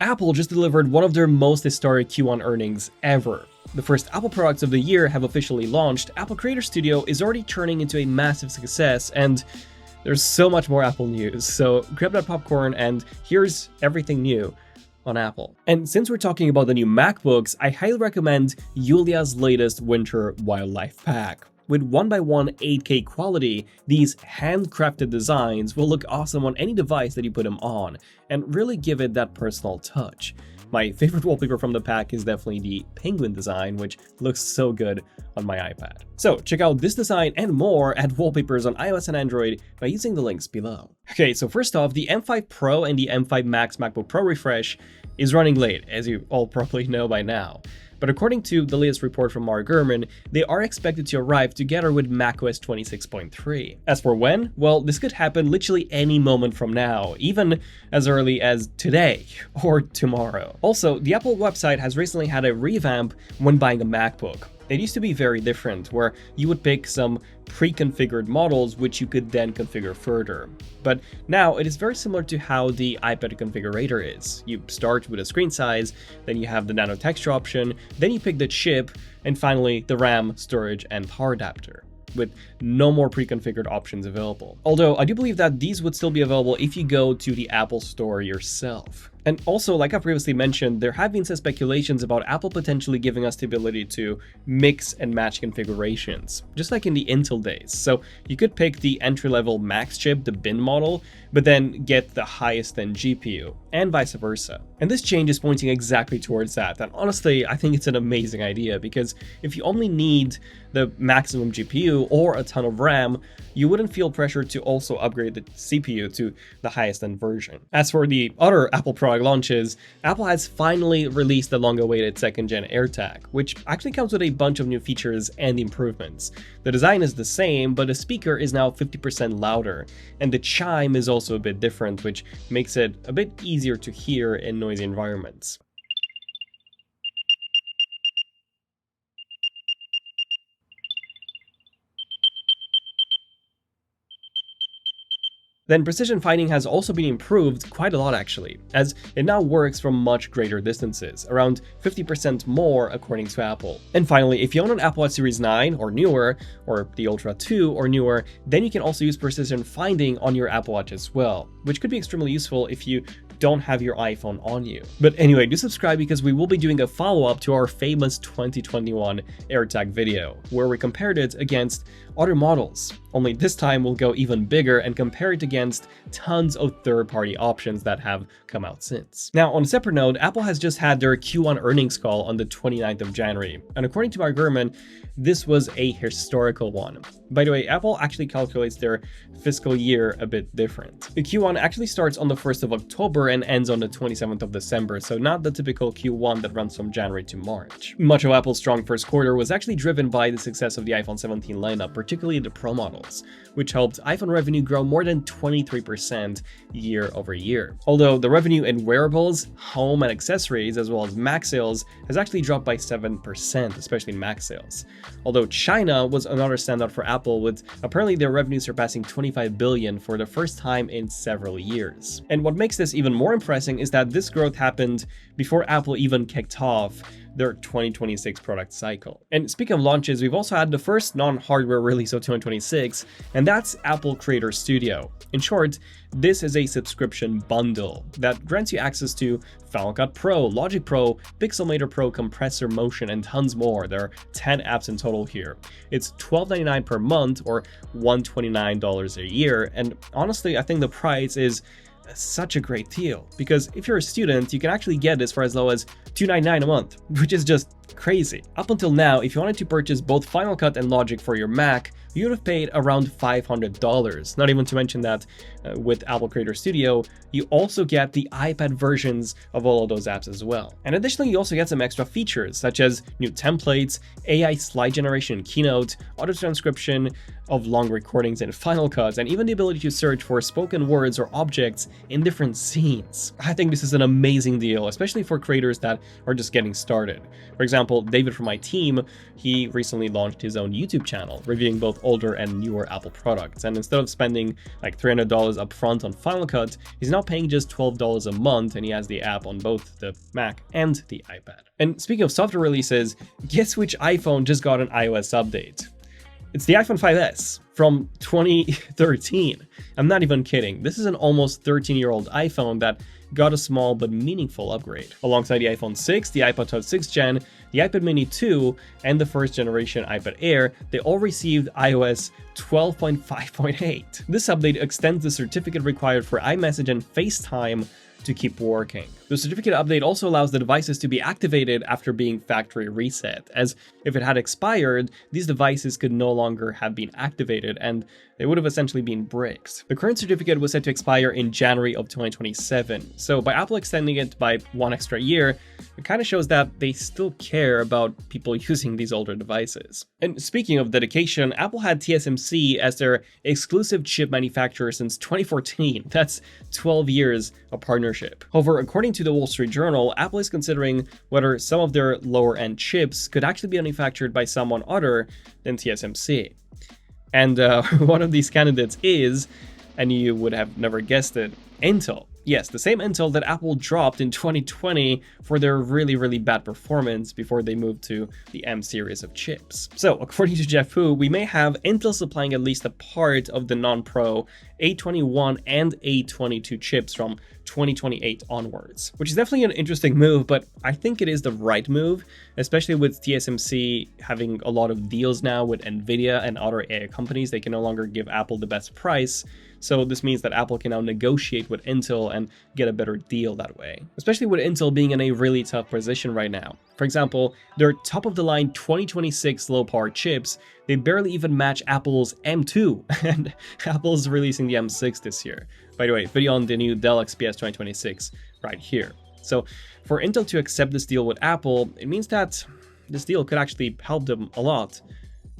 Apple just delivered one of their most historic Q1 earnings ever. The first Apple products of the year have officially launched, Apple Creator Studio is already turning into a massive success, and there's so much more Apple news, so grab that popcorn and here's everything new on Apple. And since we're talking about the new MacBooks, I highly recommend Julia's latest Winter Wildlife Pack. With 1x1 8K quality, these handcrafted designs will look awesome on any device that you put them on, and really give it that personal touch. My favorite wallpaper from the pack is definitely the penguin design, which looks so good on my iPad. So check out this design and more at Wallpapers on iOS and Android by using the links below. Okay, so first off, the M5 Pro and the M5 Max MacBook Pro refresh is running late, as you all probably know by now. But according to the latest report from Mark Gurman, they are expected to arrive together with macOS 26.3. As for when, well, this could happen literally any moment from now, even as early as today or tomorrow. Also, the Apple website has recently had a revamp when buying a MacBook. It used to be very different, where you would pick some pre-configured models which you could then configure further. But now it is very similar to how the iPad configurator is. You start with a screen size, then you have the nano texture option, then you pick the chip, and finally the RAM, storage, and power adapter, with no more pre-configured options available. Although I do believe that these would still be available if you go to the Apple Store yourself. And also, like I previously mentioned, there have been some speculations about Apple potentially giving us the ability to mix and match configurations, just like in the Intel days. So you could pick the entry-level Max chip, the bin model, but then get the highest end GPU, and vice versa. And this change is pointing exactly towards that. And honestly, I think it's an amazing idea, because if you only need the maximum GPU or a ton of RAM, you wouldn't feel pressure to also upgrade the CPU to the highest end version. As for the other Apple product launches, Apple has finally released the long-awaited second-gen AirTag, which actually comes with a bunch of new features and improvements. The design is the same, but the speaker is now 50% louder, and the chime is also a bit different, which makes it a bit easier to hear in noisy environments. Then precision finding has also been improved quite a lot actually, as it now works from much greater distances, around 50% more according to Apple. And finally, if you own an Apple Watch Series 9 or newer, or the Ultra 2 or newer, then you can also use precision finding on your Apple Watch as well, which could be extremely useful if you don't have your iPhone on you. But anyway, do subscribe because we will be doing a follow-up to our famous 2021 AirTag video, where we compared it against other models. Only this time we'll go even bigger and compare it against tons of third-party options that have come out since. Now, on a separate note, Apple has just had their Q1 earnings call on the 29th of January, and according to Mark Gurman, this was a historical one. By the way, Apple actually calculates their fiscal year a bit different. The Q1 actually starts on the 1st of October and ends on the 27th of December, so not the typical Q1 that runs from January to March. Much of Apple's strong first quarter was actually driven by the success of the iPhone 17 lineup, particularly the Pro models, which helped iPhone revenue grow more than 23% year over year. Although the revenue in wearables, home, and accessories, as well as Mac sales, has actually dropped by 7%, especially in Mac sales. Although China was another standout for Apple, with apparently their revenue surpassing $25 billion for the first time in several years. And what makes this even more impressive is that this growth happened before Apple even kicked off their 2026 product cycle. And speaking of launches, we've also had the first non-hardware release of 2026, and that's Apple Creator Studio. In short, this is a subscription bundle that grants you access to Final Cut Pro, Logic Pro, Pixelmator Pro, Compressor Motion, and tons more. There are 10 apps in total here. It's $12.99 per month or $129 a year, and honestly, I think the price is such a great deal, because if you're a student, you can actually get this for as low as $299 a month, which is just crazy. Up until now, if you wanted to purchase both Final Cut and Logic for your Mac, you would have paid around $500. Not even to mention that with Apple Creator Studio, you also get the iPad versions of all of those apps as well. And additionally, you also get some extra features such as new templates, AI slide generation in Keynote, auto transcription, of long recordings in Final Cut, and even the ability to search for spoken words or objects in different scenes. I think this is an amazing deal, especially for creators that are just getting started. For example, David from my team, he recently launched his own YouTube channel, reviewing both older and newer Apple products, and instead of spending like $300 upfront on Final Cut, he's now paying just $12 a month, and he has the app on both the Mac and the iPad. And speaking of software releases, guess which iPhone just got an iOS update? It's the iPhone 5S from 2013. I'm not even kidding. This is an almost 13-year-old iPhone that got a small but meaningful upgrade. Alongside the iPhone 6, the iPod Touch 6th Gen, the iPad Mini 2, and the first generation iPad Air, they all received iOS 12.5.8. This update extends the certificate required for iMessage and FaceTime to keep working. The certificate update also allows the devices to be activated after being factory reset, as if it had expired, these devices could no longer have been activated and they would have essentially been bricks. The current certificate was set to expire in January of 2027, so by Apple extending it by 1 extra year, it kind of shows that they still care about people using these older devices. And speaking of dedication, Apple had TSMC as their exclusive chip manufacturer since 2014. That's 12 years of partnership. However, according to the Wall Street Journal, Apple is considering whether some of their lower-end chips could actually be manufactured by someone other than TSMC. And one of these candidates is, and you would have never guessed it, Intel. Yes, the same Intel that Apple dropped in 2020 for their really bad performance before they moved to the M series of chips. So, according to Jeff Hu, we may have Intel supplying at least a part of the non-Pro A21 and A22 chips from 2028 onwards, which is definitely an interesting move, but I think it is the right move, especially with TSMC having a lot of deals now with Nvidia and other AI companies. They can no longer give Apple the best price. So this means that Apple can now negotiate with Intel and get a better deal that way, especially with Intel being in a really tough position right now. For example, their top-of-the-line 2026 low-power chips, they barely even match Apple's M2, and Apple's releasing the M6 this year. By the way, video on the new Dell XPS 2026 right here. So for Intel to accept this deal with Apple, it means that this deal could actually help them a lot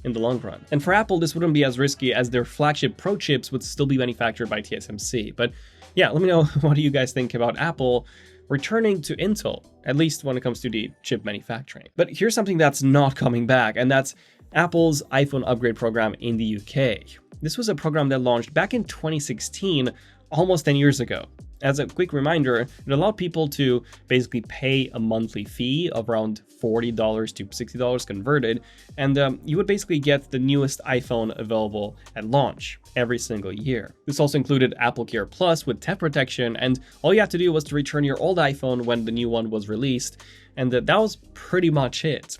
in the long run. And for Apple, this wouldn't be as risky as their flagship Pro chips would still be manufactured by TSMC. But yeah, let me know what do you guys think about Apple returning to Intel, at least when it comes to the chip manufacturing. But here's something that's not coming back, and that's Apple's iPhone upgrade program in the UK. This was a program that launched back in 2016, almost 10 years ago. As a quick reminder, it allowed people to basically pay a monthly fee of around $40 to $60 converted, and you would basically get the newest iPhone available at launch every single year. This also included Apple Care Plus with theft protection, and all you had to do was to return your old iPhone when the new one was released, and that was pretty much it.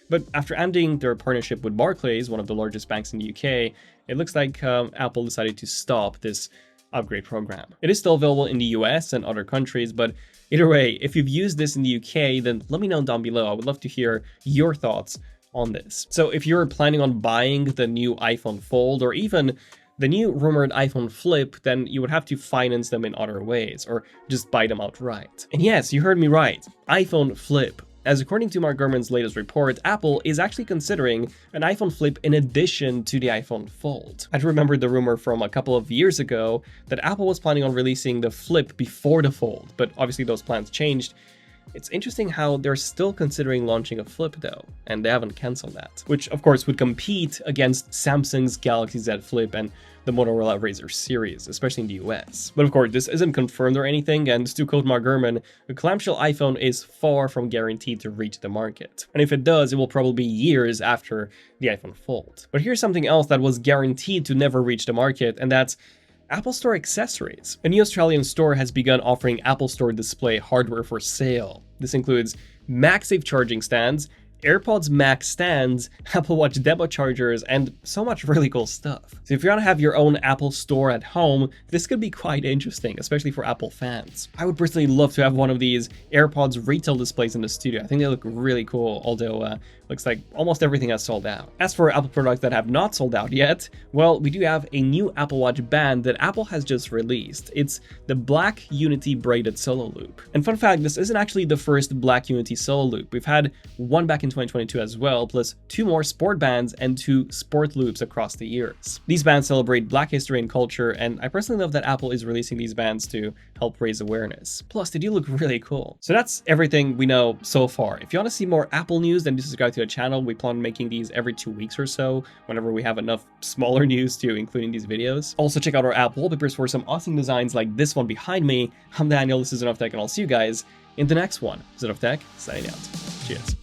But after ending their partnership with Barclays, one of the largest banks in the UK, it looks like Apple decided to stop this upgrade program. It is still available in the US and other countries, but either way, if you've used this in the UK, then let me know down below. I would love to hear your thoughts on this. So if you're planning on buying the new iPhone Fold or even the new rumored iPhone Flip, then you would have to finance them in other ways or just buy them outright. And yes, you heard me right, iPhone Flip. As according to Mark Gurman's latest report, Apple is actually considering an iPhone Flip in addition to the iPhone Fold. I remember the rumor from a couple of years ago that Apple was planning on releasing the Flip before the Fold, but obviously those plans changed. It's interesting how they're still considering launching a Flip though, and they haven't canceled that, which of course would compete against Samsung's Galaxy Z Flip and the Motorola Razr series, especially in the US. But of course, this isn't confirmed or anything, and to quote Mark Gurman, a clamshell iPhone is far from guaranteed to reach the market. And if it does, it will probably be years after the iPhone Fold. But here's something else that was guaranteed to never reach the market, and that's Apple Store accessories. A new Australian store has begun offering Apple Store display hardware for sale. This includes MagSafe charging stands, AirPods Max stands, Apple Watch demo chargers, and so much really cool stuff. So if you want to have your own Apple Store at home, this could be quite interesting, especially for Apple fans. I would personally love to have one of these AirPods retail displays in the studio. I think they look really cool, although looks like almost everything has sold out. As for Apple products that have not sold out yet, well, we do have a new Apple Watch band that Apple has just released. It's the Black Unity braided solo loop. And fun fact, this isn't actually the first Black Unity solo loop. We've had one back in 2022 as well, plus 2 more sport bands and 2 sport loops across the years. These bands celebrate Black history and culture, and I personally love that Apple is releasing these bands to help raise awareness. Plus, they do look really cool. So that's everything we know so far. If you want to see more Apple news, then do subscribe to the channel. We plan on making these every 2 weeks or so, whenever we have enough smaller news to include in these videos. Also, check out our app wallpapers for some awesome designs like this one behind me. I'm Daniel, this is ZONEofTECH, and I'll see you guys in the next one. ZONEofTECH, signing out. Cheers.